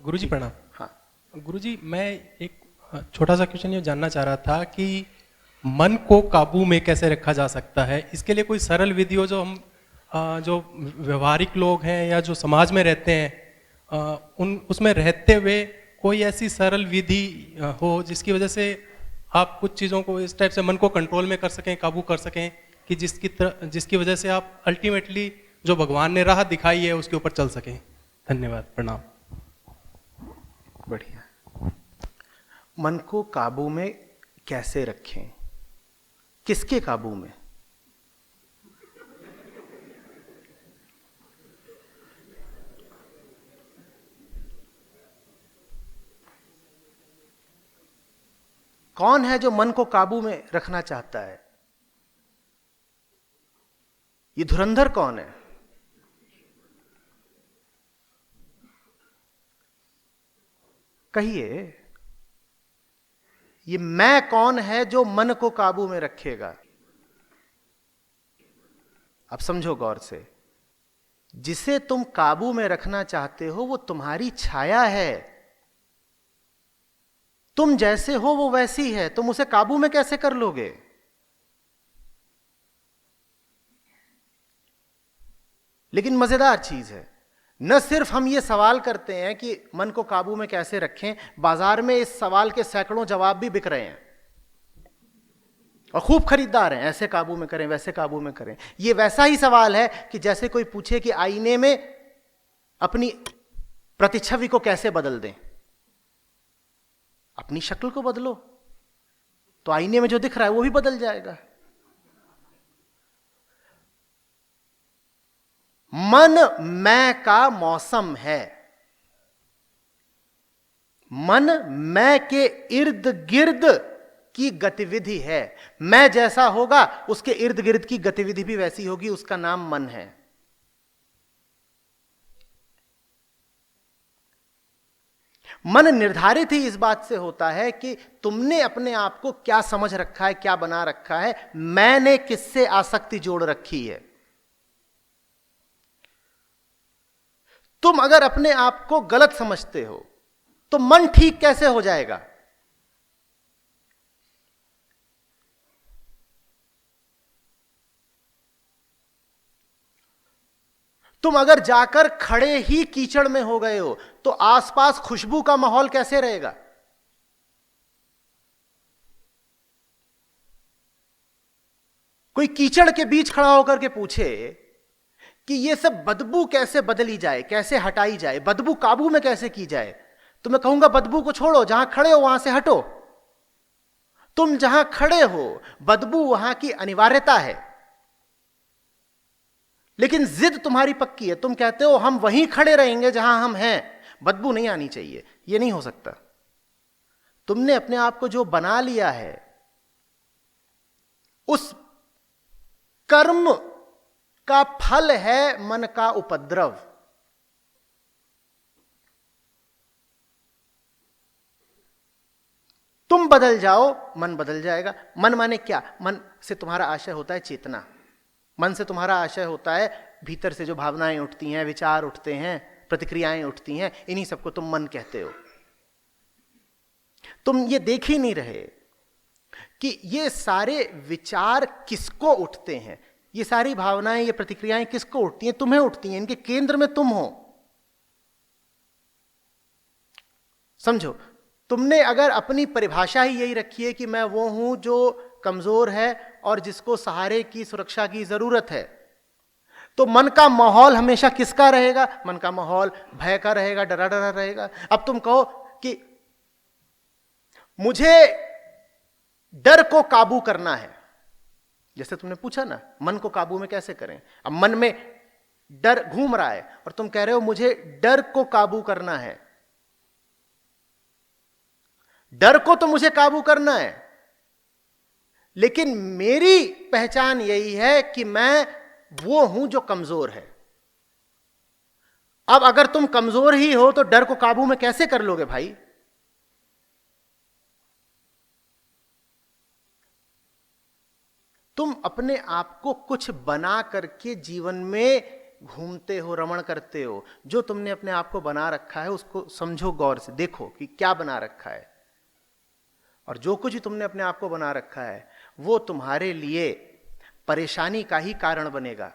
गुरुजी प्रणाम। हाँ। गुरुजी, मैं एक छोटा सा क्वेश्चन ये जानना चाह रहा था कि मन को काबू में कैसे रखा जा सकता है। इसके लिए कोई सरल विधि हो जो हम जो व्यवहारिक लोग हैं या जो समाज में रहते हैं उन उसमें रहते हुए कोई ऐसी सरल विधि हो जिसकी वजह से आप कुछ चीज़ों को इस टाइप से मन को कंट्रोल में कर सकें, काबू कर सकें कि जिसकी वजह से आप अल्टीमेटली जो भगवान ने राह दिखाई है उसके ऊपर चल सकें। धन्यवाद, प्रणाम। बढ़िया। मन को काबू में कैसे रखें? किसके काबू में? कौन है जो मन को काबू में रखना चाहता है? ये धुरंधर कौन है? कहिए, ये मैं कौन है जो मन को काबू में रखेगा? अब समझो गौर से, जिसे तुम काबू में रखना चाहते हो वो तुम्हारी छाया है। तुम जैसे हो वो वैसी है, तुम उसे काबू में कैसे कर लोगे? लेकिन मजेदार चीज है, न सिर्फ हम ये सवाल करते हैं कि मन को काबू में कैसे रखें, बाजार में इस सवाल के सैकड़ों जवाब भी बिक रहे हैं और खूब खरीदार हैं। ऐसे काबू में करें, वैसे काबू में करें। ये वैसा ही सवाल है कि जैसे कोई पूछे कि आईने में अपनी प्रतिच्छवि को कैसे बदल दें। अपनी शक्ल को बदलो तो आईने में जो दिख रहा है वो भी बदल जाएगा। मन मैं का मौसम है। मन मैं के इर्द गिर्द की गतिविधि है। मैं जैसा होगा उसके इर्द गिर्द की गतिविधि भी वैसी होगी, उसका नाम मन है। मन निर्धारित ही इस बात से होता है कि तुमने अपने आप को क्या समझ रखा है, क्या बना रखा है, मैंने किससे आसक्ति जोड़ रखी है। तुम अगर अपने आप को गलत समझते हो तो मन ठीक कैसे हो जाएगा? तुम अगर जाकर खड़े ही कीचड़ में हो गए हो तो आसपास खुशबू का माहौल कैसे रहेगा? कोई कीचड़ के बीच खड़ा होकर के पूछे कि ये सब बदबू कैसे बदली जाए, कैसे हटाई जाए, बदबू काबू में कैसे की जाए, तो मैं कहूंगा बदबू को छोड़ो, जहां खड़े हो वहां से हटो। तुम जहां खड़े हो बदबू वहां की अनिवार्यता है, लेकिन जिद तुम्हारी पक्की है। तुम कहते हो हम वहीं खड़े रहेंगे जहां हम हैं, बदबू नहीं आनी चाहिए। यह नहीं हो सकता। तुमने अपने आप को जो बना लिया है उस कर्म का फल है मन का उपद्रव। तुम बदल जाओ, मन बदल जाएगा। मन माने क्या? मन से तुम्हारा आशय होता है चेतना। मन से तुम्हारा आशय होता है भीतर से जो भावनाएं उठती हैं, विचार उठते हैं, प्रतिक्रियाएं उठती हैं, इन्हीं सबको तुम मन कहते हो। तुम ये देख ही नहीं रहे कि ये सारे विचार किसको उठते हैं, ये सारी भावनाएं, ये प्रतिक्रियाएं किसको उठती हैं? तुम्हें उठती हैं। इनके केंद्र में तुम हो। समझो, तुमने अगर अपनी परिभाषा ही यही रखी है कि मैं वो हूं जो कमजोर है और जिसको सहारे की, सुरक्षा की जरूरत है, तो मन का माहौल हमेशा किसका रहेगा? मन का माहौल भय का रहेगा, डरा डरा रहेगा। अब तुम कहो कि मुझे डर को काबू करना है, जैसे तुमने पूछा ना मन को काबू में कैसे करें। अब मन में डर घूम रहा है और तुम कह रहे हो मुझे डर को काबू करना है। डर को तो मुझे काबू करना है, लेकिन मेरी पहचान यही है कि मैं वो हूं जो कमजोर है। अब अगर तुम कमजोर ही हो तो डर को काबू में कैसे कर लोगे भाई? तुम अपने आप को कुछ बना करके जीवन में घूमते हो, रमण करते हो, जो तुमने अपने आप को बना रखा है उसको समझो, गौर से देखो कि क्या बना रखा है। और जो कुछ तुमने अपने आप को बना रखा है वो तुम्हारे लिए परेशानी का ही कारण बनेगा।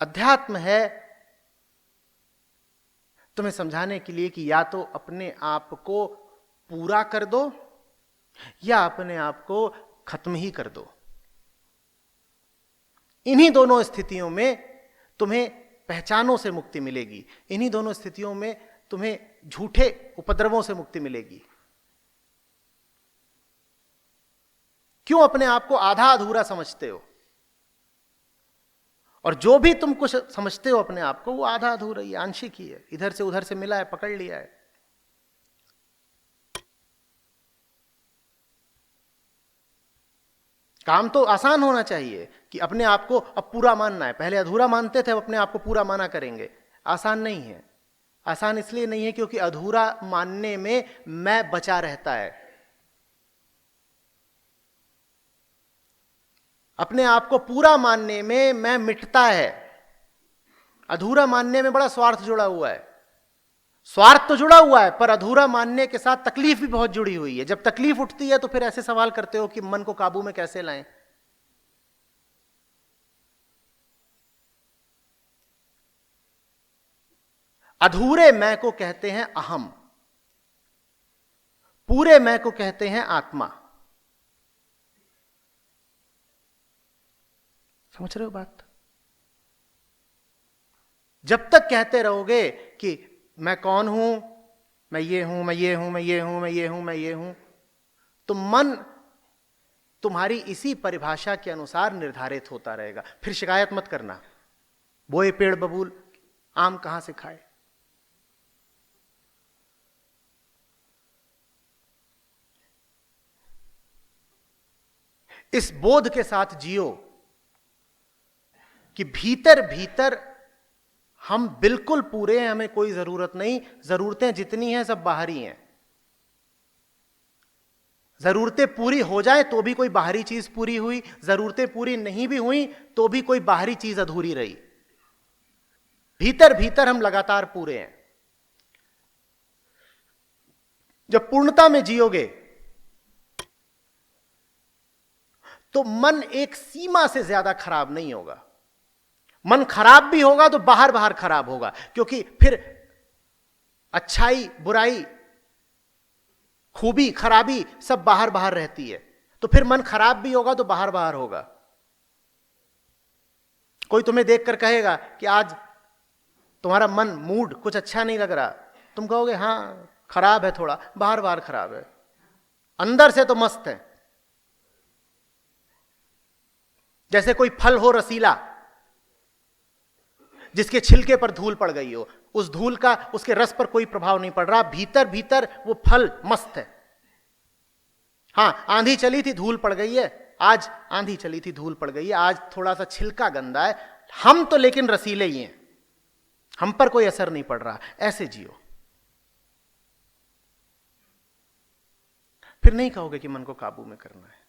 अध्यात्म है तुम्हें समझाने के लिए कि या तो अपने आप को पूरा कर दो या अपने आप को खत्म ही कर दो। इन्हीं दोनों स्थितियों में तुम्हें पहचानों से मुक्ति मिलेगी, इन्हीं दोनों स्थितियों में तुम्हें झूठे उपद्रवों से मुक्ति मिलेगी। क्यों अपने आप को आधा अधूरा समझते हो? और जो भी तुम कुछ समझते हो अपने आप को वो आधा अधूरा ही, आंशिक ही है, इधर से उधर से मिला है, पकड़ लिया है। काम तो आसान होना चाहिए कि अपने आप को अब पूरा मानना है। पहले अधूरा मानते थे, अब अपने आप को पूरा माना करेंगे। आसान नहीं है। आसान इसलिए नहीं है क्योंकि अधूरा मानने में मैं बचा रहता है। अपने आप को पूरा मानने में मैं मिटता है। अधूरा मानने में बड़ा स्वार्थ जुड़ा हुआ है। स्वार्थ तो जुड़ा हुआ है पर अधूरा मानने के साथ तकलीफ भी बहुत जुड़ी हुई है। जब तकलीफ उठती है तो फिर ऐसे सवाल करते हो कि मन को काबू में कैसे लाएं। अधूरे मैं को कहते हैं अहम, पूरे मैं को कहते हैं आत्मा। समझ रहे हो बात? जब तक कहते रहोगे कि मैं कौन हूं, मैं ये हूं, मैं ये हूं, मैं ये हूं, मैं ये हूं, मैं ये हूं, तो मन तुम्हारी इसी परिभाषा के अनुसार निर्धारित होता रहेगा। फिर शिकायत मत करना, बोए पेड़ बबूल आम कहां से खाए। इस बोध के साथ जियो कि भीतर भीतर हम बिल्कुल पूरे हैं, हमें कोई जरूरत नहीं। जरूरतें जितनी हैं सब बाहरी हैं। जरूरतें पूरी हो जाए तो भी कोई बाहरी चीज पूरी हुई, जरूरतें पूरी नहीं भी हुई तो भी कोई बाहरी चीज अधूरी रही। भीतर भीतर हम लगातार पूरे हैं। जब पूर्णता में जियोगे तो मन एक सीमा से ज्यादा खराब नहीं होगा। मन खराब भी होगा तो बाहर बाहर खराब होगा, क्योंकि फिर अच्छाई बुराई खूबी खराबी सब बाहर बाहर रहती है। तो फिर मन खराब भी होगा तो बाहर बाहर होगा। कोई तुम्हें देखकर कहेगा कि आज तुम्हारा मन मूड कुछ अच्छा नहीं लग रहा, तुम कहोगे हां खराब है, थोड़ा बाहर बाहर खराब है, अंदर से तो मस्त है। जैसे कोई फल हो रसीला जिसके छिलके पर धूल पड़ गई हो, उस धूल का उसके रस पर कोई प्रभाव नहीं पड़ रहा, भीतर भीतर वो फल मस्त है। हां आंधी चली थी धूल पड़ गई है, आज आंधी चली थी धूल पड़ गई है, आज थोड़ा सा छिलका गंदा है, हम तो लेकिन रसीले ही हैं, हम पर कोई असर नहीं पड़ रहा। ऐसे जियो, फिर नहीं कहोगे कि मन को काबू में करना है।